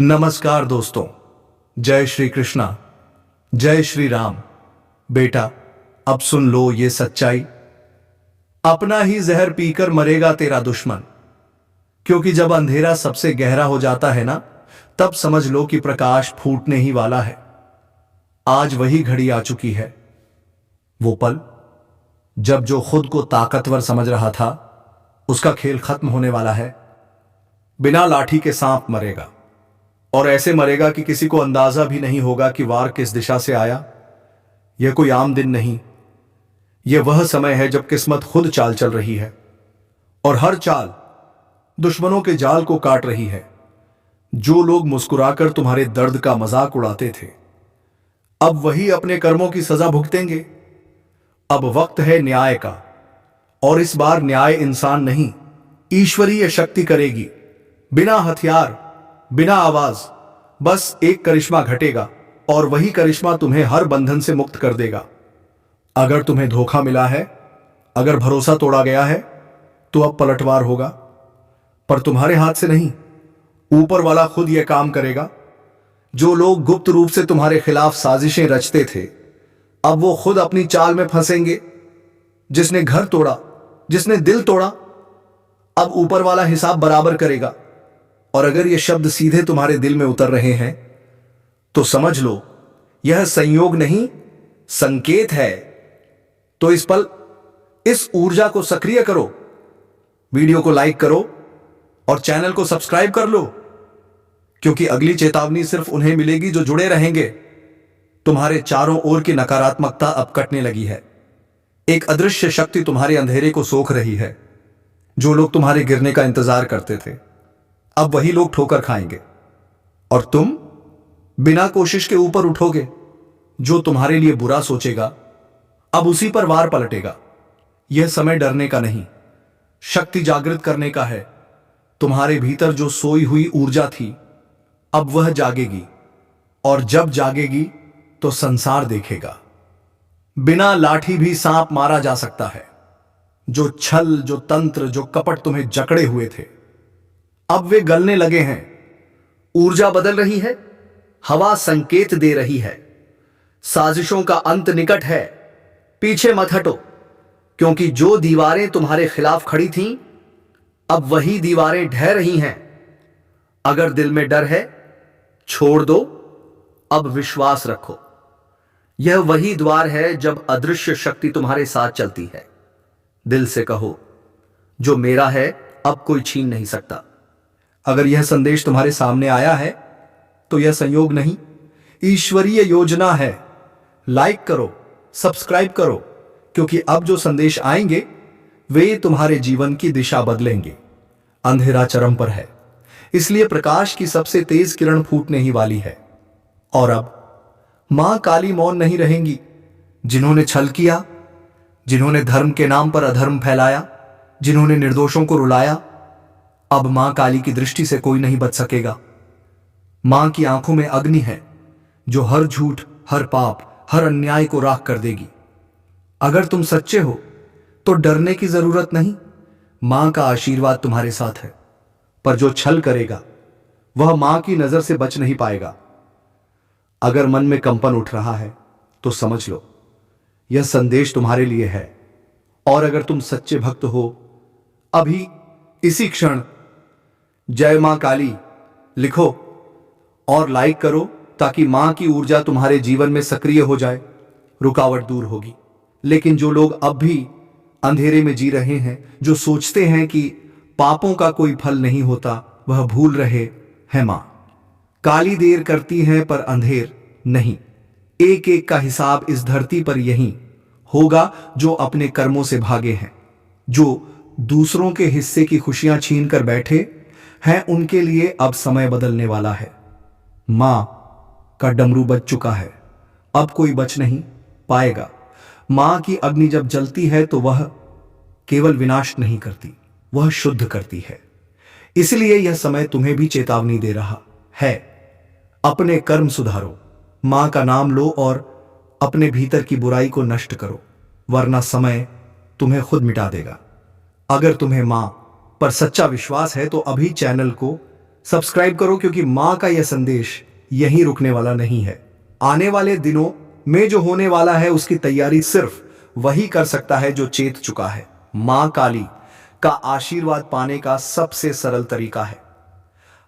नमस्कार दोस्तों। जय श्री कृष्णा, जय श्री राम। बेटा, अब सुन लो ये सच्चाई। अपना ही जहर पीकर मरेगा तेरा दुश्मन। क्योंकि जब अंधेरा सबसे गहरा हो जाता है ना, तब समझ लो कि प्रकाश फूटने ही वाला है। आज वही घड़ी आ चुकी है, वो पल जब जो खुद को ताकतवर समझ रहा था, उसका खेल खत्म होने वाला है। बिना लाठी के सांप मरेगा, और ऐसे मरेगा कि किसी को अंदाजा भी नहीं होगा कि वार किस दिशा से आया। यह कोई आम दिन नहीं, यह वह समय है जब किस्मत खुद चाल चल रही है, और हर चाल दुश्मनों के जाल को काट रही है। जो लोग मुस्कुराकर तुम्हारे दर्द का मजाक उड़ाते थे, अब वही अपने कर्मों की सजा भुगतेंगे। अब वक्त है न्याय का, और इस बार न्याय इंसान नहीं, ईश्वरीय शक्ति करेगी। बिना हथियार, बिना आवाज, बस एक करिश्मा घटेगा, और वही करिश्मा तुम्हें हर बंधन से मुक्त कर देगा। अगर तुम्हें धोखा मिला है, अगर भरोसा तोड़ा गया है, तो अब पलटवार होगा, पर तुम्हारे हाथ से नहीं, ऊपर वाला खुद यह काम करेगा। जो लोग गुप्त रूप से तुम्हारे खिलाफ साजिशें रचते थे, अब वो खुद अपनी चाल में फंसेंगे। जिसने घर तोड़ा, जिसने दिल तोड़ा, अब ऊपर वाला हिसाब बराबर करेगा। और अगर ये शब्द सीधे तुम्हारे दिल में उतर रहे हैं, तो समझ लो यह संयोग नहीं, संकेत है। तो इस पल इस ऊर्जा को सक्रिय करो, वीडियो को लाइक करो और चैनल को सब्सक्राइब कर लो, क्योंकि अगली चेतावनी सिर्फ उन्हें मिलेगी जो जुड़े रहेंगे। तुम्हारे चारों ओर की नकारात्मकता अब कटने लगी है। एक अदृश्य शक्ति तुम्हारे अंधेरे को सोख रही है। जो लोग तुम्हारे गिरने का इंतजार करते थे, अब वही लोग ठोकर खाएंगे, और तुम बिना कोशिश के ऊपर उठोगे। जो तुम्हारे लिए बुरा सोचेगा, अब उसी पर वार पलटेगा। यह समय डरने का नहीं, शक्ति जागृत करने का है। तुम्हारे भीतर जो सोई हुई ऊर्जा थी, अब वह जागेगी, और जब जागेगी तो संसार देखेगा। बिना लाठी भी सांप मारा जा सकता है। जो छल, जो तंत्र, जो कपट तुम्हें जकड़े हुए थे, अब वे गलने लगे हैं। ऊर्जा बदल रही है, हवा संकेत दे रही है। साजिशों का अंत निकट है। पीछे मत हटो, क्योंकि जो दीवारें तुम्हारे खिलाफ खड़ी थीं, अब वही दीवारें ढह रही हैं। अगर दिल में डर है, छोड़ दो, अब विश्वास रखो। यह वही द्वार है जब अदृश्य शक्ति तुम्हारे साथ चलती है। दिल से कहो, जो मेरा है अब कोई छीन नहीं सकता। अगर यह संदेश तुम्हारे सामने आया है, तो यह संयोग नहीं, ईश्वरीय योजना है। लाइक करो, सब्सक्राइब करो, क्योंकि अब जो संदेश आएंगे, वे तुम्हारे जीवन की दिशा बदलेंगे। अंधेरा चरम पर है, इसलिए प्रकाश की सबसे तेज किरण फूटने ही वाली है। और अब मां काली मौन नहीं रहेंगी। जिन्होंने छल किया, जिन्होंने धर्म के नाम पर अधर्म फैलाया, जिन्होंने निर्दोषों को रुलाया, अब मां काली की दृष्टि से कोई नहीं बच सकेगा। मां की आंखों में अग्नि है, जो हर झूठ, हर पाप, हर अन्याय को राख कर देगी। अगर तुम सच्चे हो, तो डरने की जरूरत नहीं। मां का आशीर्वाद तुम्हारे साथ है। पर जो छल करेगा, वह मां की नजर से बच नहीं पाएगा। अगर मन में कंपन उठ रहा है, तो समझ लो यह संदेश तुम्हारे लिए है। और अगर तुम सच्चे भक्त हो, अभी इसी क्षण जय मां काली लिखो और लाइक करो, ताकि मां की ऊर्जा तुम्हारे जीवन में सक्रिय हो जाए। रुकावट दूर होगी। लेकिन जो लोग अब भी अंधेरे में जी रहे हैं, जो सोचते हैं कि पापों का कोई फल नहीं होता, वह भूल रहे हैं मां काली देर करती है पर अंधेर नहीं। एक एक का हिसाब इस धरती पर यही होगा। जो अपने कर्मों से भागे हैं, जो दूसरों के हिस्से की खुशियां छीन कर बैठे हैं, उनके लिए अब समय बदलने वाला है। मां का डमरू बज चुका है, अब कोई बच नहीं पाएगा। मां की अग्नि जब जलती है, तो वह केवल विनाश नहीं करती, वह शुद्ध करती है। इसलिए यह समय तुम्हें भी चेतावनी दे रहा है। अपने कर्म सुधारो, मां का नाम लो और अपने भीतर की बुराई को नष्ट करो, वरना समय तुम्हें खुद मिटा देगा। अगर तुम्हें मां पर सच्चा विश्वास है, तो अभी चैनल को सब्सक्राइब करो, क्योंकि मां का यह संदेश यहीं रुकने वाला नहीं है। आने वाले दिनों में जो होने वाला है उसकी तैयारी सिर्फ वही कर सकता है जो चेत चुका है। मां काली का आशीर्वाद पाने का सबसे सरल तरीका है,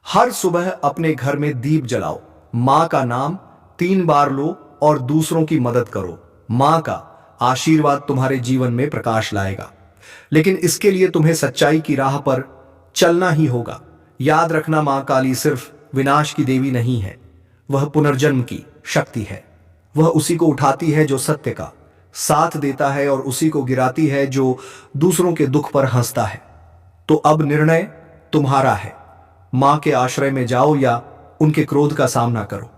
हर सुबह अपने घर में दीप जलाओ, मां का नाम 3 बार लो और दूसरों की मदद करो। मां का आशीर्वाद तुम्हारे जीवन में प्रकाश लाएगा, लेकिन इसके लिए तुम्हें सच्चाई की राह पर चलना ही होगा। याद रखना, मां काली सिर्फ विनाश की देवी नहीं है, वह पुनर्जन्म की शक्ति है। वह उसी को उठाती है जो सत्य का साथ देता है और उसी को गिराती है जो दूसरों के दुख पर हंसता है। तो अब निर्णय तुम्हारा है, मां के आश्रय में जाओ या उनके क्रोध का सामना करो।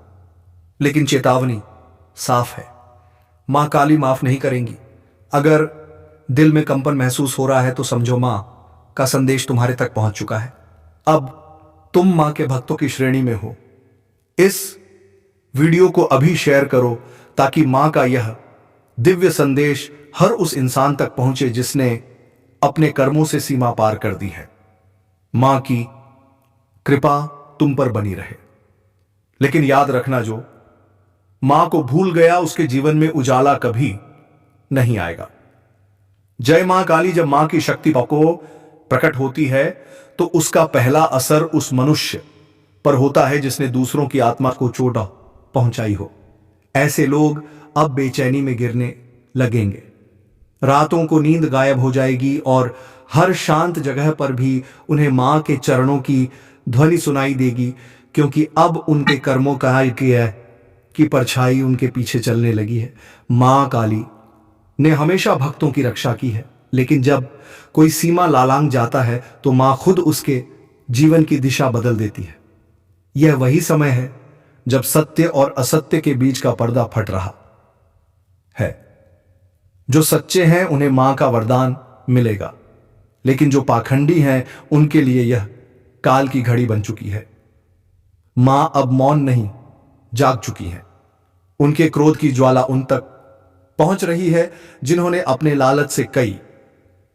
लेकिन चेतावनी साफ है, मां काली माफ नहीं करेंगी। अगर दिल में कंपन महसूस हो रहा है तो समझो मां का संदेश तुम्हारे तक पहुंच चुका है। अब तुम मां के भक्तों की श्रेणी में हो। इस वीडियो को अभी शेयर करो ताकि मां का यह दिव्य संदेश हर उस इंसान तक पहुंचे जिसने अपने कर्मों से सीमा पार कर दी है। मां की कृपा तुम पर बनी रहे। लेकिन याद रखना, जो मां को भूल गया उसके जीवन में उजाला कभी नहीं आएगा। जय मां काली। जब मां की शक्ति को प्रकट होती है तो उसका पहला असर उस मनुष्य पर होता है जिसने दूसरों की आत्मा को चोट पहुंचाई हो। ऐसे लोग अब बेचैनी में गिरने लगेंगे, रातों को नींद गायब हो जाएगी और हर शांत जगह पर भी उन्हें मां के चरणों की ध्वनि सुनाई देगी, क्योंकि अब उनके कर्मों का की परछाई उनके पीछे चलने लगी है। मां काली ने हमेशा भक्तों की रक्षा की है, लेकिन जब कोई सीमा लांघ जाता है तो मां खुद उसके जीवन की दिशा बदल देती है। यह वही समय है जब सत्य और असत्य के बीच का पर्दा फट रहा है। जो सच्चे हैं उन्हें मां का वरदान मिलेगा, लेकिन जो पाखंडी हैं उनके लिए यह काल की घड़ी बन चुकी है। मां अब मौन नहीं, जाग चुकी है। उनके क्रोध की ज्वाला उन तक पहुंच रही है जिन्होंने अपने लालच से कई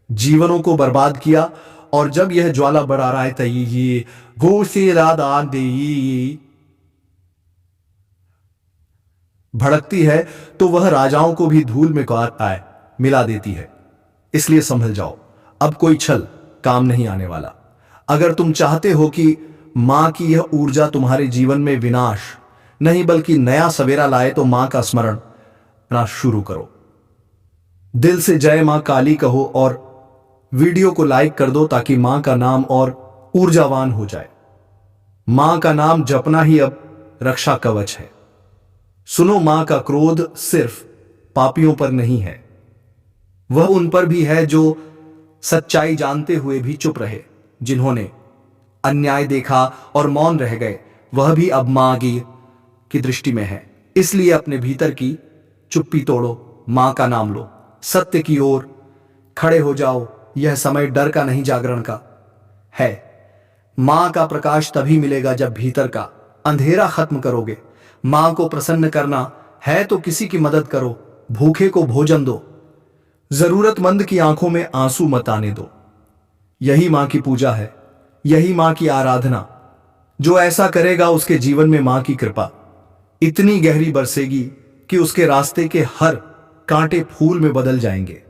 जीवनों को बर्बाद किया, और जब यह ज्वाला बढ़ा रहा है तय गो से राधा दे भड़कती है तो वह राजाओं को भी धूल में मिला देती है। इसलिए संभल जाओ, अब कोई छल काम नहीं आने वाला। अगर तुम चाहते हो कि मां की यह ऊर्जा तुम्हारे जीवन में विनाश नहीं बल्कि नया सवेरा लाए, तो मां का स्मरण करना शुरू करो। दिल से जय मां काली कहो और वीडियो को लाइक कर दो ताकि मां का नाम और ऊर्जावान हो जाए। मां का नाम जपना ही अब रक्षा कवच है। सुनो, मां का क्रोध सिर्फ पापियों पर नहीं है, वह उन पर भी है जो सच्चाई जानते हुए भी चुप रहे। जिन्होंने अन्याय देखा और मौन रह गए, वह भी अब मां की दृष्टि में है। इसलिए अपने भीतर की चुप्पी तोड़ो, मां का नाम लो, सत्य की ओर खड़े हो जाओ। यह समय डर का नहीं, जागरण का है। मां का प्रकाश तभी मिलेगा जब भीतर का अंधेरा खत्म करोगे। मां को प्रसन्न करना है तो किसी की मदद करो, भूखे को भोजन दो, जरूरतमंद की आंखों में आंसू मत आने दो। यही मां की पूजा है, यही मां की आराधना। जो ऐसा करेगा उसके जीवन में मां की कृपा इतनी गहरी बरसेगी कि उसके रास्ते के हर कांटे फूल में बदल जाएंगे।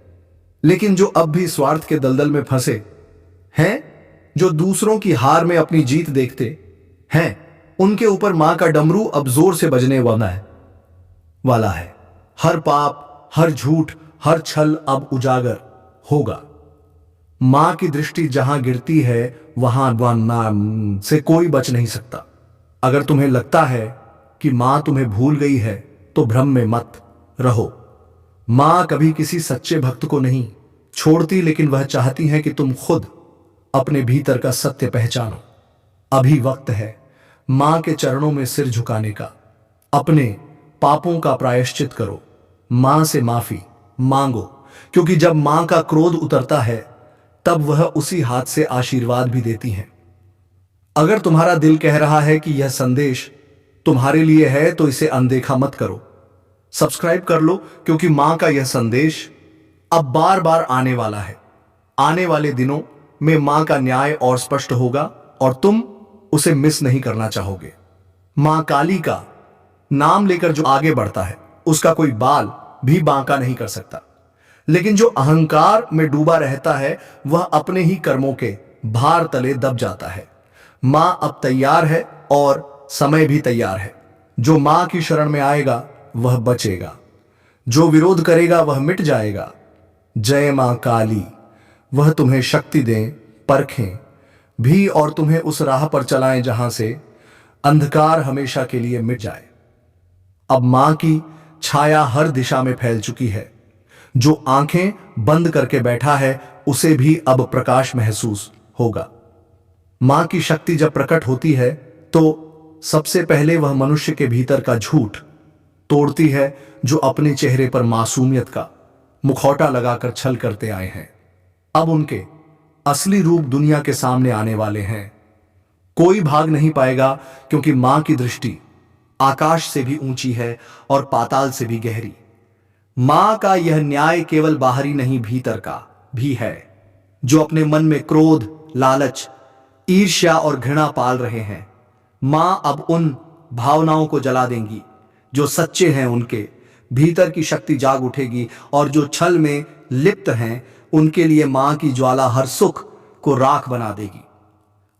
लेकिन जो अब भी स्वार्थ के दलदल में फंसे हैं, जो दूसरों की हार में अपनी जीत देखते हैं, उनके ऊपर मां का डमरू अब जोर से बजने वाला है। हर पाप, हर झूठ, हर छल अब उजागर होगा। मां की दृष्टि जहां गिरती है वहां नाम से कोई बच नहीं सकता। अगर तुम्हें लगता है कि मां तुम्हें भूल गई है तो भ्रम में मत रहो। मां कभी किसी सच्चे भक्त को नहीं छोड़ती, लेकिन वह चाहती है कि तुम खुद अपने भीतर का सत्य पहचानो। अभी वक्त है मां के चरणों में सिर झुकाने का। अपने पापों का प्रायश्चित करो, मां से माफी मांगो, क्योंकि जब मां का क्रोध उतरता है तब वह उसी हाथ से आशीर्वाद भी देती हैं। अगर तुम्हारा दिल कह रहा है कि यह संदेश तुम्हारे लिए है तो इसे अनदेखा मत करो। सब्सक्राइब कर लो, क्योंकि मां का यह संदेश अब बार बार आने वाला है। आने वाले दिनों में मां का न्याय और स्पष्ट होगा और तुम उसे मिस नहीं करना चाहोगे। मां काली का नाम लेकर जो आगे बढ़ता है उसका कोई बाल भी बांका नहीं कर सकता, लेकिन जो अहंकार में डूबा रहता है वह अपने ही कर्मों के भार तले दब जाता है। मां अब तैयार है और समय भी तैयार है। जो मां की शरण में आएगा वह बचेगा, जो विरोध करेगा वह मिट जाएगा। जय मां काली, वह तुम्हें शक्ति दें, परखें भी और तुम्हें उस राह पर चलाएं जहां से अंधकार हमेशा के लिए मिट जाए। अब मां की छाया हर दिशा में फैल चुकी है। जो आंखें बंद करके बैठा है उसे भी अब प्रकाश महसूस होगा। मां की शक्ति जब प्रकट होती है तो सबसे पहले वह मनुष्य के भीतर का झूठ तोड़ती है, जो अपने चेहरे पर मासूमियत का मुखौटा लगाकर छल करते आए हैं। अब उनके असली रूप दुनिया के सामने आने वाले हैं। कोई भाग नहीं पाएगा, क्योंकि मां की दृष्टि आकाश से भी ऊंची है और पाताल से भी गहरी। मां का यह न्याय केवल बाहरी नहीं भीतर का भी है। जो अपने मन में क्रोध, लालच, ईर्ष्या और घृणा पाल रहे हैं, मां अब उन भावनाओं को जला देंगी। जो सच्चे हैं उनके भीतर की शक्ति जाग उठेगी, और जो छल में लिप्त हैं उनके लिए मां की ज्वाला हर सुख को राख बना देगी।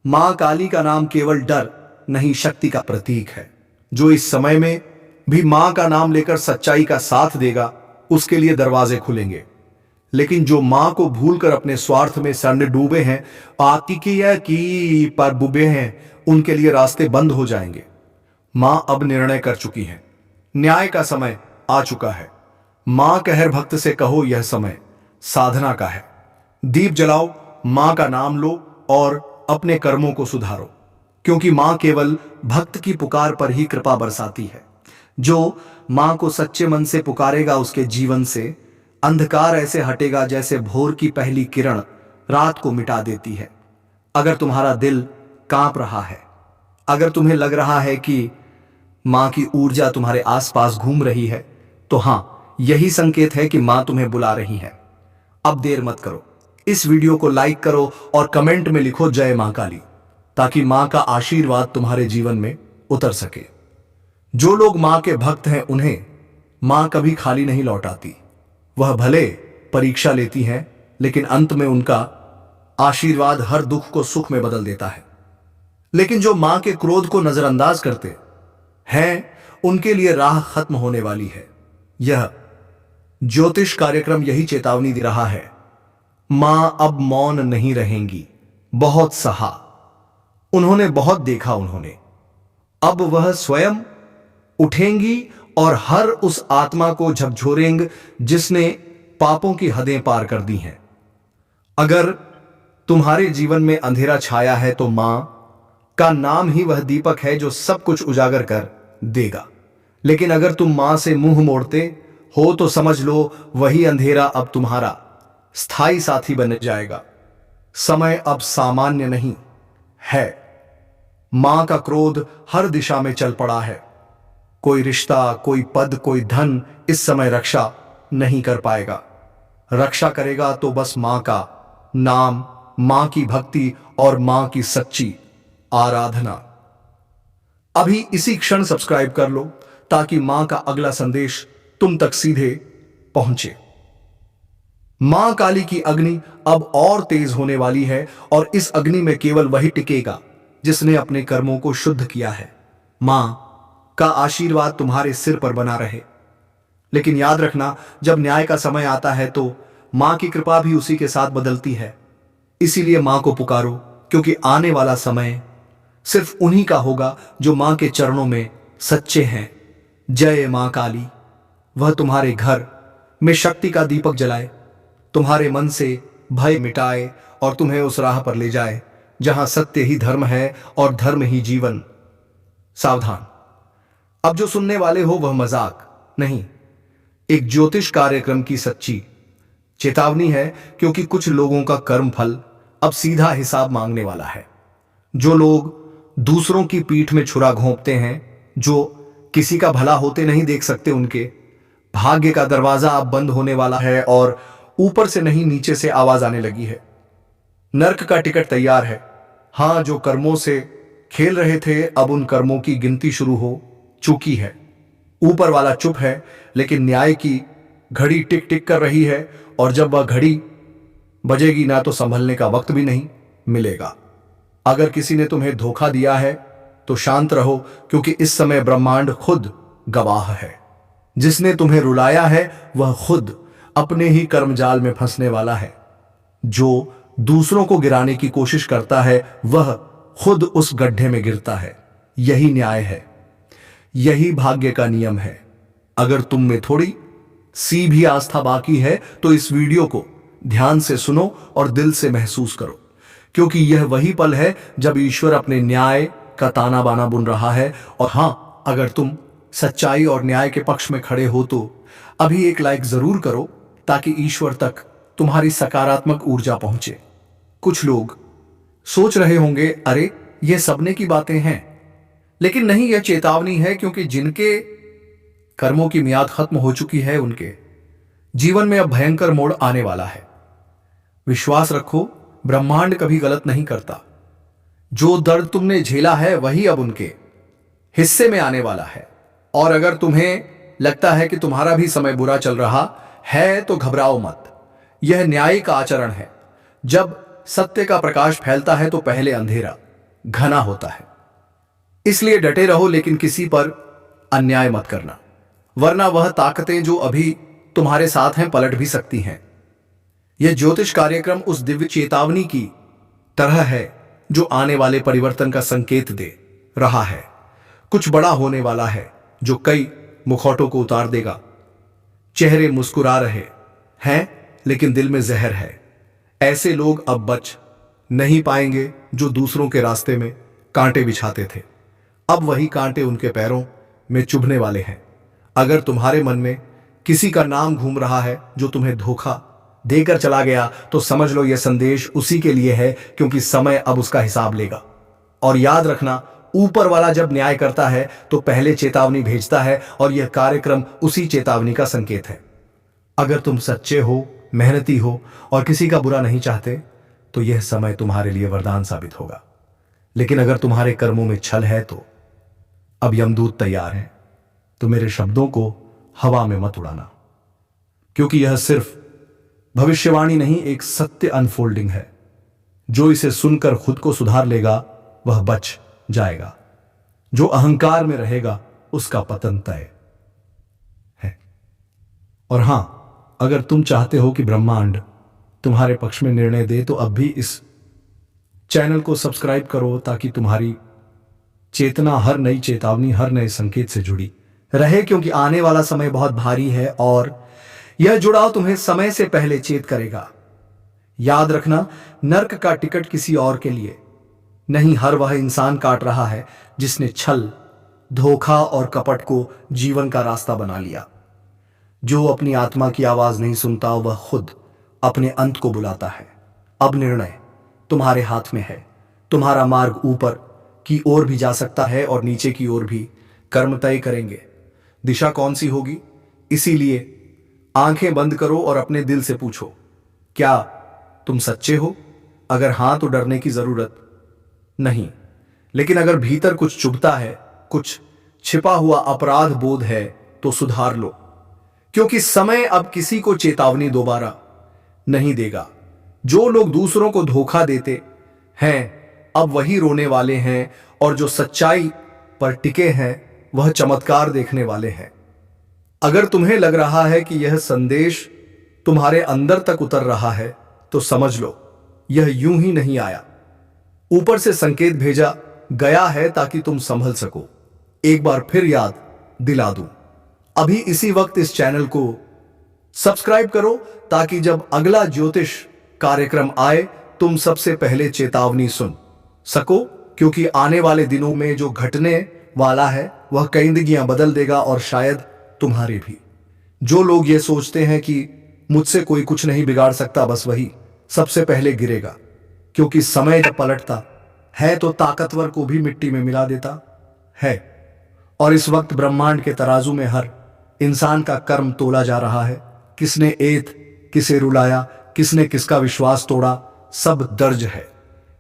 मां काली का नाम केवल डर नहीं, शक्ति का प्रतीक है। जो इस समय में भी मां का नाम लेकर सच्चाई का साथ देगा उसके लिए दरवाजे खुलेंगे, लेकिन जो मां को भूलकर अपने स्वार्थ में सड़ने डूबे हैं, आतिकिया की पर बुबे हैं, उनके लिए रास्ते बंद हो जाएंगे। मां अब निर्णय कर चुकी है, न्याय का समय आ चुका है। मां कहर भक्त से कहो यह समय साधना का है। दीप जलाओ, मां का नाम लो और अपने कर्मों को सुधारो, क्योंकि मां केवल भक्त की पुकार पर ही कृपा बरसाती है। जो मां को सच्चे मन से पुकारेगा उसके जीवन से अंधकार ऐसे हटेगा जैसे भोर की पहली किरण रात को मिटा देती है। अगर तुम्हारा दिल कांप रहा है, अगर तुम्हें लग रहा है कि मां की ऊर्जा तुम्हारे आसपास घूम रही है, तो हां, यही संकेत है कि मां तुम्हें बुला रही है। अब देर मत करो, इस वीडियो को लाइक करो और कमेंट में लिखो जय मां काली, ताकि मां का आशीर्वाद तुम्हारे जीवन में उतर सके। जो लोग मां के भक्त हैं उन्हें मां कभी खाली नहीं लौटाती। वह भले परीक्षा लेती हैं, लेकिन अंत में उनका आशीर्वाद हर दुख को सुख में बदल देता है। लेकिन जो मां के क्रोध को नजरअंदाज करते हैं उनके लिए राह खत्म होने वाली है। यह ज्योतिष कार्यक्रम यही चेतावनी दे रहा है। मां अब मौन नहीं रहेंगी। बहुत सहा उन्होंने, बहुत देखा उन्होंने। अब वह स्वयं उठेंगी और हर उस आत्मा को झकझोरेंगे जिसने पापों की हदें पार कर दी हैं। अगर तुम्हारे जीवन में अंधेरा छाया है तो मां का नाम ही वह दीपक है जो सब कुछ उजागर कर देगा। लेकिन अगर तुम मां से मुंह मोड़ते हो तो समझ लो वही अंधेरा अब तुम्हारा स्थायी साथी बन जाएगा। समय अब सामान्य नहीं है। मां का क्रोध हर दिशा में चल पड़ा है। कोई रिश्ता, कोई पद, कोई धन इस समय रक्षा नहीं कर पाएगा। रक्षा करेगा तो बस मां का नाम, मां की भक्ति और मां की सच्ची आराधना। अभी इसी क्षण सब्सक्राइब कर लो ताकि मां का अगला संदेश तुम तक सीधे पहुंचे। मां काली की अग्नि अब और तेज होने वाली है और इस अग्नि में केवल वही टिकेगा जिसने अपने कर्मों को शुद्ध किया है। मां का आशीर्वाद तुम्हारे सिर पर बना रहे। लेकिन याद रखना, जब न्याय का समय आता है तो मां की कृपा भी उसी के साथ बदलती है। इसीलिए मां को पुकारो, क्योंकि आने वाला समय सिर्फ उन्हीं का होगा जो मां के चरणों में सच्चे हैं। जय मां काली, वह तुम्हारे घर में शक्ति का दीपक जलाए, तुम्हारे मन से भय मिटाए और तुम्हें उस राह पर ले जाए जहां सत्य ही धर्म है और धर्म ही जीवन। सावधान, अब जो सुनने वाले हो वह मजाक नहीं, एक ज्योतिष कार्यक्रम की सच्ची चेतावनी है, क्योंकि कुछ लोगों का कर्म फल अब सीधा हिसाब मांगने वाला है। जो लोग दूसरों की पीठ में छुरा घोंपते हैं, जो किसी का भला होते नहीं देख सकते, उनके भाग्य का दरवाजा अब बंद होने वाला है और ऊपर से नहीं नीचे से आवाज आने लगी है। नर्क का टिकट तैयार है। हां, जो कर्मों से खेल रहे थे, अब उन कर्मों की गिनती शुरू हो चुकी है। ऊपर वाला चुप है, लेकिन न्याय की घड़ी टिक टिक कर रही है, और जब वह घड़ी बजेगी ना तो संभलने का वक्त भी नहीं मिलेगा। अगर किसी ने तुम्हें धोखा दिया है तो शांत रहो, क्योंकि इस समय ब्रह्मांड खुद गवाह है। जिसने तुम्हें रुलाया है वह खुद अपने ही कर्मजाल में फंसने वाला है। जो दूसरों को गिराने की कोशिश करता है वह खुद उस गड्ढे में गिरता है। यही न्याय है, यही भाग्य का नियम है। अगर तुम में थोड़ी सी भी आस्था बाकी है तो इस वीडियो को ध्यान से सुनो और दिल से महसूस करो, क्योंकि यह वही पल है जब ईश्वर अपने न्याय का ताना बाना बुन रहा है। और हां, अगर तुम सच्चाई और न्याय के पक्ष में खड़े हो तो अभी एक लाइक जरूर करो, ताकि ईश्वर तक तुम्हारी सकारात्मक ऊर्जा पहुंचे। कुछ लोग सोच रहे होंगे, अरे ये सपने की बातें हैं, लेकिन नहीं, यह चेतावनी है, क्योंकि जिनके कर्मों की मियाद खत्म हो चुकी है उनके जीवन में अब भयंकर मोड़ आने वाला है। विश्वास रखो, ब्रह्मांड कभी गलत नहीं करता। जो दर्द तुमने झेला है वही अब उनके हिस्से में आने वाला है। और अगर तुम्हें लगता है कि तुम्हारा भी समय बुरा चल रहा है तो घबराओ मत। यह न्यायिक आचरण है। जब सत्य का प्रकाश फैलता है तो पहले अंधेरा घना होता है। इसलिए डटे रहो, लेकिन किसी पर अन्याय मत करना, वरना वह ताकतें जो अभी तुम्हारे साथ हैं पलट भी सकती हैं। यह ज्योतिष कार्यक्रम उस दिव्य चेतावनी की तरह है जो आने वाले परिवर्तन का संकेत दे रहा है। कुछ बड़ा होने वाला है जो कई मुखौटों को उतार देगा। चेहरे मुस्कुरा रहे हैं, लेकिन दिल में जहर है। ऐसे लोग अब बच नहीं पाएंगे जो दूसरों के रास्ते में कांटे बिछाते थे। अब वही कांटे उनके पैरों में चुभने वाले हैं। अगर तुम्हारे मन में किसी का नाम घूम रहा है जो तुम्हें धोखा देकर चला गया, तो समझ लो यह संदेश उसी के लिए है, क्योंकि समय अब उसका हिसाब लेगा। और याद रखना, ऊपर वाला जब न्याय करता है तो पहले चेतावनी भेजता है, और यह कार्यक्रम उसी चेतावनी का संकेत है। अगर तुम सच्चे हो, मेहनती हो और किसी का बुरा नहीं चाहते, तो यह समय तुम्हारे लिए वरदान साबित होगा। लेकिन अगर तुम्हारे कर्मों में छल है तो अब यमदूत तैयार है। तो मेरे शब्दों को हवा में मत उड़ाना, क्योंकि यह सिर्फ भविष्यवाणी नहीं, एक सत्य अनफोल्डिंग है। जो इसे सुनकर खुद को सुधार लेगा वह बच जाएगा। जो अहंकार में रहेगा उसका पतन तय है। और हां, अगर तुम चाहते हो कि ब्रह्मांड तुम्हारे पक्ष में निर्णय दे, तो अब भी इस चैनल को सब्सक्राइब करो, ताकि तुम्हारी चेतना हर नई चेतावनी, हर नए संकेत से जुड़ी रहे, क्योंकि आने वाला समय बहुत भारी है और यह जुड़ाव तुम्हें समय से पहले चेत करेगा। याद रखना, नर्क का टिकट किसी और के लिए नहीं, हर वह इंसान काट रहा है जिसने छल, धोखा और कपट को जीवन का रास्ता बना लिया। जो अपनी आत्मा की आवाज नहीं सुनता वह खुद अपने अंत को बुलाता है। अब निर्णय तुम्हारे हाथ में है। तुम्हारा मार्ग ऊपर की ओर भी जा सकता है और नीचे की ओर भी। कर्म तय करेंगे दिशा कौन सी होगी। इसीलिए आंखें बंद करो और अपने दिल से पूछो, क्या तुम सच्चे हो? अगर हां तो डरने की जरूरत नहीं, लेकिन अगर भीतर कुछ चुभता है, कुछ छिपा हुआ अपराध बोध है, तो सुधार लो, क्योंकि समय अब किसी को चेतावनी दोबारा नहीं देगा। जो लोग दूसरों को धोखा देते हैं अब वही रोने वाले हैं, और जो सच्चाई पर टिके हैं वह चमत्कार देखने वाले हैं। अगर तुम्हें लग रहा है कि यह संदेश तुम्हारे अंदर तक उतर रहा है, तो समझ लो यह यूं ही नहीं आया। ऊपर से संकेत भेजा गया है ताकि तुम संभल सको। एक बार फिर याद दिला दूं, अभी इसी वक्त इस चैनल को सब्सक्राइब करो, ताकि जब अगला ज्योतिष कार्यक्रम आए तुम सबसे पहले चेतावनी सुन सको, क्योंकि आने वाले दिनों में जो घटने वाला है वह कई जिंदगियां बदल देगा, और शायद तुम्हारे भी। जो लोग ये सोचते हैं कि मुझसे कोई कुछ नहीं बिगाड़ सकता, बस वही सबसे पहले गिरेगा, क्योंकि समय जब पलटता है तो ताकतवर को भी मिट्टी में मिला देता है। और इस वक्त ब्रह्मांड के तराजू में हर इंसान का कर्म तोला जा रहा है। किसने एत किसे रुलाया, किसने किसका विश्वास तोड़ा, सब दर्ज है।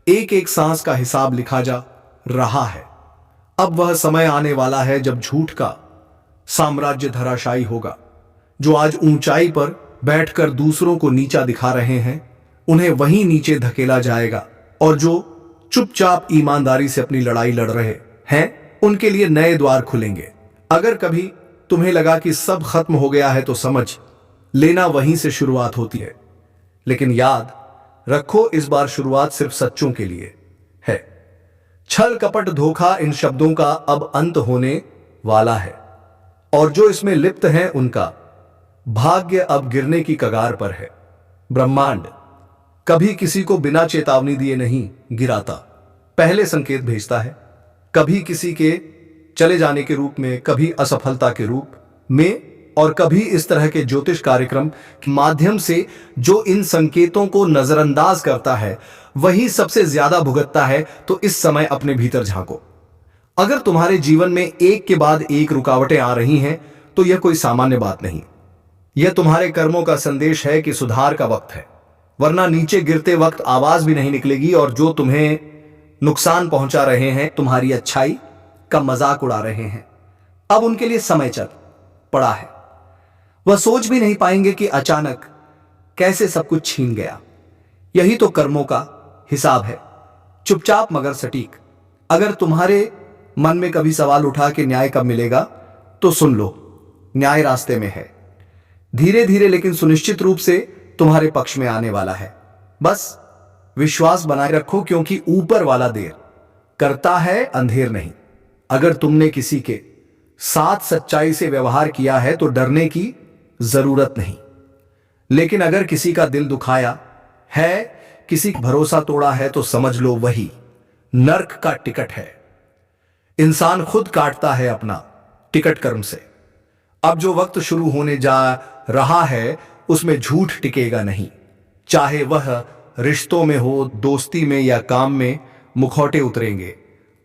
एक एक सांस का हिसाब लिखा जा रहा है। अब वह समय आने वाला है जब झूठ का साम्राज्य धराशायी होगा। जो आज ऊंचाई पर बैठकर दूसरों को नीचा दिखा रहे हैं, उन्हें वहीं नीचे धकेला जाएगा, और जो चुपचाप ईमानदारी से अपनी लड़ाई लड़ रहे हैं, उनके लिए नए द्वार खुलेंगे। अगर कभी तुम्हें लगा कि सब खत्म हो गया है तो समझ लेना वहीं से शुरुआत होती है। लेकिन याद रखो, इस बार शुरुआत सिर्फ सच्चों के लिए है। छल कपट धोखा, इन शब्दों का अब अंत होने वाला है, और जो इसमें लिप्त हैं उनका भाग्य अब गिरने की कगार पर है। ब्रह्मांड कभी किसी को बिना चेतावनी दिए नहीं गिराता, पहले संकेत भेजता है। कभी किसी के चले जाने के रूप में, कभी असफलता के रूप में, और कभी इस तरह के ज्योतिष कार्यक्रम के माध्यम से। जो इन संकेतों को नजरअंदाज करता है वही सबसे ज्यादा भुगतता है। तो इस समय अपने भीतर झांको। अगर तुम्हारे जीवन में एक के बाद एक रुकावटें आ रही हैं तो यह कोई सामान्य बात नहीं, यह तुम्हारे कर्मों का संदेश है कि सुधार का वक्त है। वरना नीचे गिरते वक्त आवाज भी नहीं निकलेगी, और जो तुम्हें नुकसान पहुंचा रहे हैं, तुम्हारी अच्छाई का मजाक उड़ा रहे हैं, अब उनके लिए समय चल पड़ा है। वह सोच भी नहीं पाएंगे कि अचानक कैसे सब कुछ छीन गया। यही तो कर्मों का हिसाब है, चुपचाप मगर सटीक। अगर तुम्हारे मन में कभी सवाल उठा कि न्याय कब मिलेगा, तो सुन लो, न्याय रास्ते में है। धीरे धीरे लेकिन सुनिश्चित रूप से तुम्हारे पक्ष में आने वाला है। बस विश्वास बनाए रखो, क्योंकि ऊपर वाला देर करता है, अंधेर नहीं। अगर तुमने किसी के साथ सच्चाई से व्यवहार किया है तो डरने की जरूरत नहीं। लेकिन अगर किसी का दिल दुखाया है, किसी का भरोसा तोड़ा है, तो समझ लो वही नर्क का टिकट है। इंसान खुद काटता है अपना टिकट कर्म से। अब जो वक्त शुरू होने जा रहा है उसमें झूठ टिकेगा नहीं, चाहे वह रिश्तों में हो, दोस्ती में या काम में। मुखौटे उतरेंगे,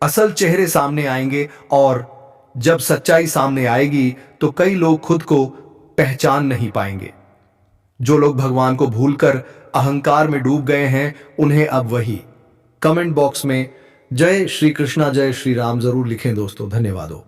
असल चेहरे सामने आएंगे, और जब सच्चाई सामने आएगी तो कई लोग खुद को पहचान नहीं पाएंगे। जो लोग भगवान को भूलकर अहंकार में डूब गए हैं, उन्हें अब वही कमेंट बॉक्स में जय श्री कृष्णा, जय श्री राम जरूर लिखें दोस्तों। धन्यवाद।